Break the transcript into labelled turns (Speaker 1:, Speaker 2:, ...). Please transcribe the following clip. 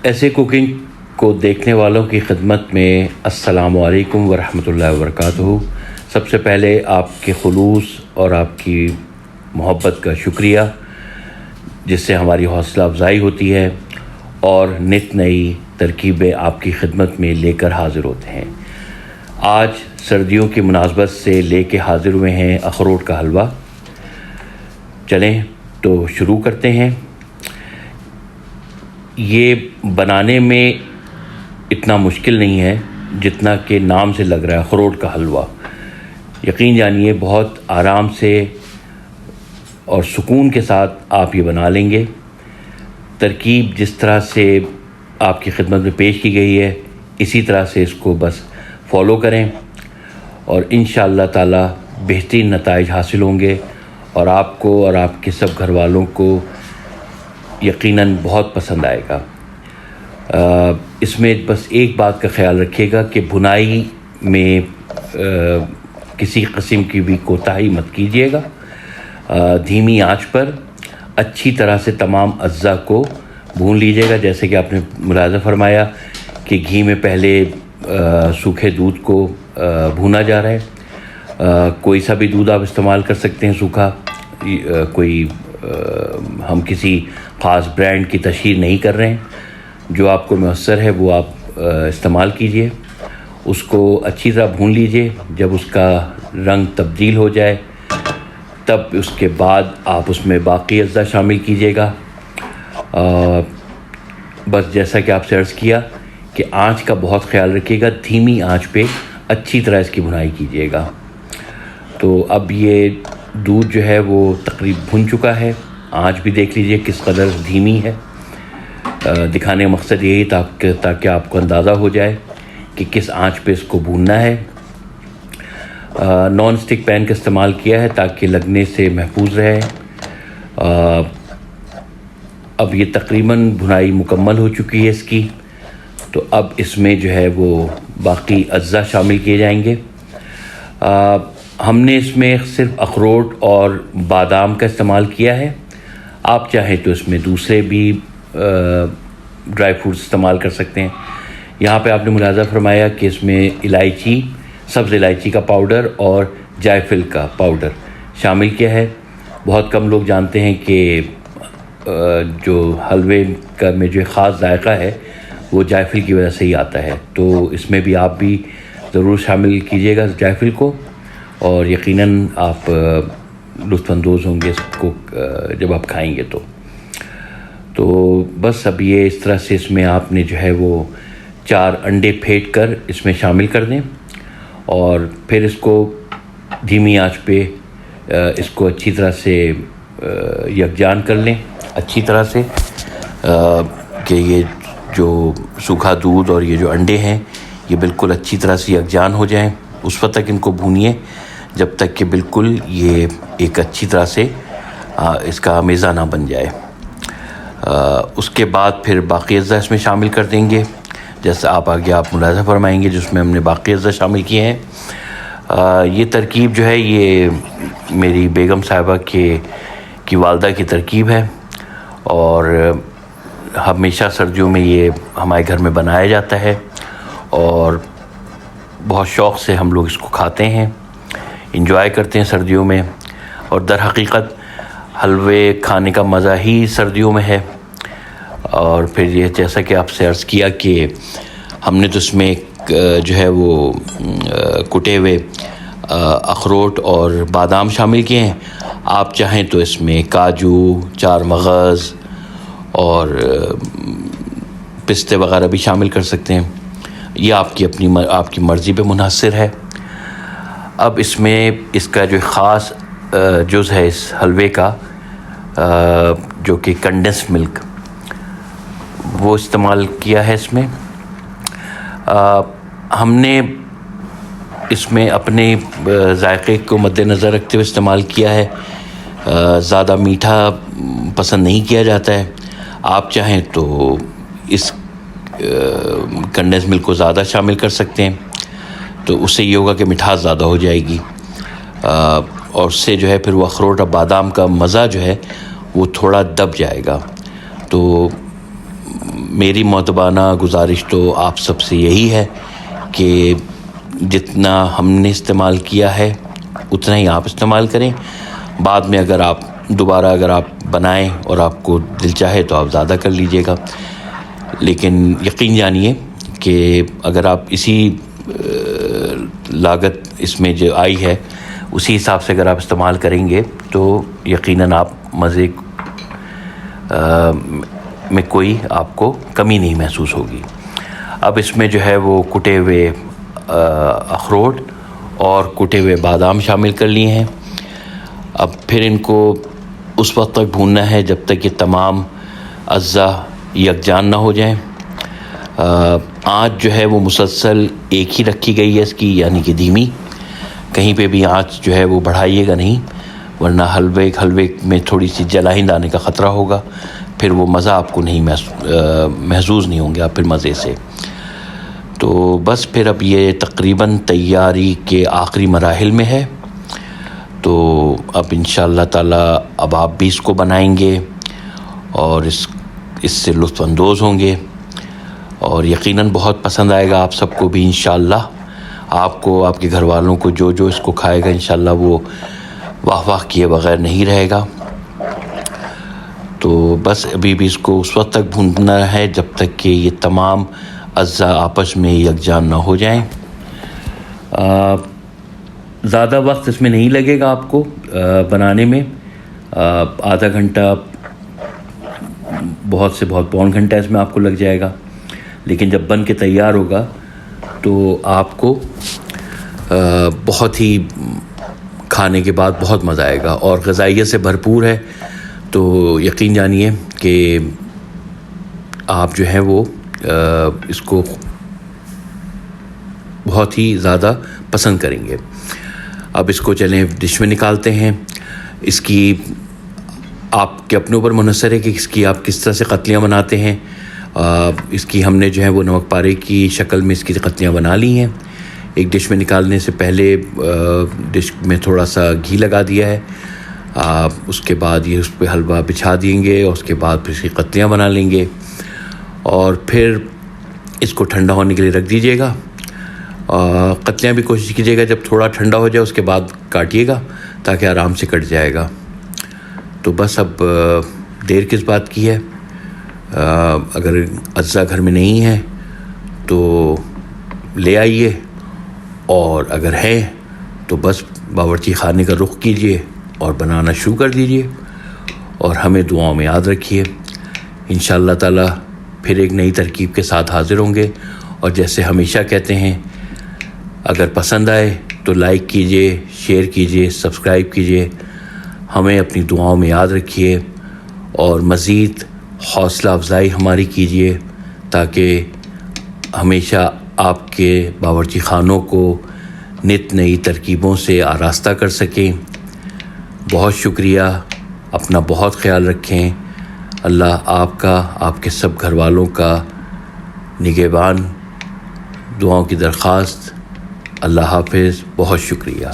Speaker 1: ایسے کوکنگ کو دیکھنے والوں کی خدمت میں السلام علیکم ورحمۃ اللہ وبرکاتہ۔ سب سے پہلے آپ کے خلوص اور آپ کی محبت کا شکریہ، جس سے ہماری حوصلہ افزائی ہوتی ہے اور نت نئی ترکیبیں آپ کی خدمت میں لے کر حاضر ہوتے ہیں۔ آج سردیوں کی مناسبت سے لے کے حاضر ہوئے ہیں اخروٹ کا حلوہ۔ چلیں تو شروع کرتے ہیں۔ یہ بنانے میں اتنا مشکل نہیں ہے جتنا کہ نام سے لگ رہا ہے، اخروٹ کا حلوہ۔ یقین جانیے بہت آرام سے اور سکون کے ساتھ آپ یہ بنا لیں گے۔ ترکیب جس طرح سے آپ کی خدمت میں پیش کی گئی ہے اسی طرح سے اس کو بس فالو کریں اور انشاءاللہ تعالی بہترین نتائج حاصل ہوں گے، اور آپ کو اور آپ کے سب گھر والوں کو یقیناً بہت پسند آئے گا۔ اس میں بس ایک بات کا خیال رکھیے گا کہ بھنائی میں کسی قسم کی بھی کوتاہی مت کیجیے گا۔ دھیمی آنچ پر اچھی طرح سے تمام اجزاء کو بھون لیجیے گا، جیسے کہ آپ نے ملاحظہ فرمایا کہ گھی میں پہلے سوکھے دودھ کو بھونا جا رہا ہے۔ کوئی سا بھی دودھ آپ استعمال کر سکتے ہیں سوکھا، کوئی ہم کسی خاص برانڈ کی تشہیر نہیں کر رہے ہیں، جو آپ کو میسر ہے وہ آپ استعمال کیجئے۔ اس کو اچھی طرح بھون لیجئے۔ جب اس کا رنگ تبدیل ہو جائے تب اس کے بعد آپ اس میں باقی اجزاء شامل کیجئے گا۔ بس جیسا کہ آپ سے عرض کیا کہ آنچ کا بہت خیال رکھیے گا، دھیمی آنچ پہ اچھی طرح اس کی بھنائی کیجئے گا۔ تو اب یہ دودھ جو ہے وہ تقریباً بھن چکا ہے۔ آنچ بھی دیکھ لیجئے کس قدر دھیمی ہے۔ دکھانے کا مقصد یہی تاکہ آپ کو اندازہ ہو جائے کہ کس آنچ پہ اس کو بھوننا ہے۔ نان اسٹک پین کا استعمال کیا ہے تاکہ لگنے سے محفوظ رہے۔ اب یہ تقریباً بھنائی مکمل ہو چکی ہے اس کی، تو اب اس میں جو ہے وہ باقی اجزاء شامل کیے جائیں گے۔ ہم نے اس میں صرف اخروٹ اور بادام کا استعمال کیا ہے۔ آپ چاہیں تو اس میں دوسرے بھی ڈرائی فروٹس استعمال کر سکتے ہیں۔ یہاں پہ آپ نے ملاحظہ فرمایا کہ اس میں الائچی، سبز الائچی کا پاؤڈر اور جائفل کا پاؤڈر شامل کیا ہے۔ بہت کم لوگ جانتے ہیں کہ جو حلوے کا میں جو خاص ذائقہ ہے وہ جائفل کی وجہ سے ہی آتا ہے، تو اس میں بھی آپ بھی ضرور شامل کیجیے گا جائفل کو، اور یقیناً آپ لطف اندوز ہوں گے اس کو جب آپ کھائیں گے تو بس اب یہ اس طرح سے اس میں آپ نے جو ہے وہ 4 انڈے پھینٹ کر اس میں شامل کر دیں، اور پھر اس کو دھیمی آنچ پہ اس کو اچھی طرح سے یکجان کر لیں، اچھی طرح سے کہ یہ جو سوکھا دودھ اور یہ جو انڈے ہیں یہ بالکل اچھی طرح سے یکجان ہو جائیں۔ اس وقت تک ان کو بھونیے جب تک کہ بالکل یہ ایک اچھی طرح سے اس کا میزہ نہ بن جائے۔ اس کے بعد پھر باقی اجزاء اس میں شامل کر دیں گے، جیسے آپ آگے آپ ملاحظہ فرمائیں گے جس میں ہم نے باقی اجزاء شامل کیے ہیں۔ یہ ترکیب جو ہے یہ میری بیگم صاحبہ کی والدہ کی ترکیب ہے، اور ہمیشہ سردیوں میں یہ ہمارے گھر میں بنایا جاتا ہے، اور بہت شوق سے ہم لوگ اس کو کھاتے ہیں، انجوائے کرتے ہیں سردیوں میں۔ اور در حقیقت حلوے کھانے کا مزہ ہی سردیوں میں ہے۔ اور پھر یہ جیسا کہ آپ سے عرض کیا کہ ہم نے تو اس میں جو ہے وہ کٹے ہوئے اخروٹ اور بادام شامل کیے ہیں۔ آپ چاہیں تو اس میں کاجو، 4 مغز اور پستے وغیرہ بھی شامل کر سکتے ہیں، یہ آپ کی مرضی پہ منحصر ہے۔ اب اس میں اس کا جو خاص جز ہے اس حلوے کا، جو کہ کنڈنس ملک، وہ استعمال کیا ہے اس میں۔ ہم نے اس میں اپنے ذائقے کو مد نظر رکھتے ہوئے استعمال کیا ہے۔ زیادہ میٹھا پسند نہیں کیا جاتا ہے۔ آپ چاہیں تو اس کنڈنس ملک کو زیادہ شامل کر سکتے ہیں، تو اس سے یہ ہوگا کہ مٹھاس زیادہ ہو جائے گی، اور اس سے جو ہے پھر وہ اخروٹ اور بادام کا مزہ جو ہے وہ تھوڑا دب جائے گا۔ تو میری معتبانہ گزارش تو آپ سب سے یہی ہے کہ جتنا ہم نے استعمال کیا ہے اتنا ہی آپ استعمال کریں. بعد میں اگر آپ بنائیں اور آپ کو دل چاہے تو آپ زیادہ کر لیجئے گا، لیکن یقین جانیے کہ اگر آپ اسی لاگت اس میں جو آئی ہے اسی حساب سے اگر آپ استعمال کریں گے تو یقیناً آپ مزے میں کوئی آپ کو کمی نہیں محسوس ہوگی. اب اس میں جو ہے وہ کٹے ہوئے اخروٹ اور کٹے ہوئے بادام شامل کر لیے ہیں. اب پھر ان کو اس وقت تک بھوننا ہے جب تک کہ تمام اجزاء یکجان نہ ہو جائیں. آنچ جو ہے وہ مسلسل ایک ہی رکھی گئی ہے اس کی، یعنی کہ دھیمی. کہیں پہ بھی آنچ جو ہے وہ بڑھائیے گا نہیں، ورنہ حلوے میں تھوڑی سی جلائند آنے کا خطرہ ہوگا. پھر وہ مزہ آپ کو نہیں محظوظ نہیں ہوں گے آپ پھر مزے سے. تو بس پھر اب یہ تقریباً تیاری کے آخری مراحل میں ہے. تو اب انشاءاللہ تعالی اب آپ بھی اس کو بنائیں گے اور اس سے لطف اندوز ہوں گے، اور یقیناً بہت پسند آئے گا آپ سب کو بھی انشاءاللہ. آپ کو، آپ کے گھر والوں کو، جو اس کو کھائے گا انشاءاللہ وہ واہ واہ کیے بغیر نہیں رہے گا. تو بس ابھی بھی اس کو اس وقت تک بھوننا ہے جب تک کہ یہ تمام اجزاء آپس میں یکجان نہ ہو جائیں. زیادہ وقت اس میں نہیں لگے گا آپ کو بنانے میں، آدھا گھنٹہ بہت سے بہت پون گھنٹہ اس میں آپ کو لگ جائے گا. لیکن جب بن کے تیار ہوگا تو آپ کو بہت ہی کھانے کے بعد بہت مزہ آئے گا اور غذائیت سے بھرپور ہے. تو یقین جانیے کہ آپ جو ہے وہ اس کو بہت ہی زیادہ پسند کریں گے. اب اس کو چلیں ڈش میں نکالتے ہیں. اس کی آپ کے اپنے اوپر منحصر ہے کہ اس کی آپ کس طرح سے قتلیاں بناتے ہیں. اس کی ہم نے جو ہے وہ نمک پارے کی شکل میں اس کی قتلیاں بنا لی ہیں. ایک ڈش میں نکالنے سے پہلے ڈش میں تھوڑا سا گھی لگا دیا ہے. اس کے بعد یہ اس پہ حلوہ بچھا دیں گے اور اس کے بعد پھر اس کی قتلیاں بنا لیں گے اور پھر اس کو ٹھنڈا ہونے کے لیے رکھ دیجیے گا. قتلیاں بھی کوشش کیجیے گا جب تھوڑا ٹھنڈا ہو جائے اس کے بعد کاٹیے گا تاکہ آرام سے کٹ جائے گا. تو بس اب دیر کس بات کی ہے. اگر اجزاء گھر میں نہیں ہیں تو لے آئیے، اور اگر ہے تو بس باورچی خانے کا رخ کیجیے اور بنانا شروع کر دیجیے اور ہمیں دعاؤں میں یاد رکھیے. انشاءاللہ تعالی پھر ایک نئی ترکیب کے ساتھ حاضر ہوں گے. اور جیسے ہمیشہ کہتے ہیں، اگر پسند آئے تو لائک کیجیے، شیئر کیجیے، سبسکرائب کیجیے. ہمیں اپنی دعاؤں میں یاد رکھیے اور مزید حوصلہ افزائی ہماری کیجیے تاکہ ہمیشہ آپ کے باورچی خانوں کو نت نئی ترکیبوں سے آراستہ کر سکیں. بہت شکریہ. اپنا بہت خیال رکھیں. اللہ آپ کا، آپ کے سب گھر والوں کا نگہبان. دعاؤں کی درخواست. اللہ حافظ. بہت شکریہ.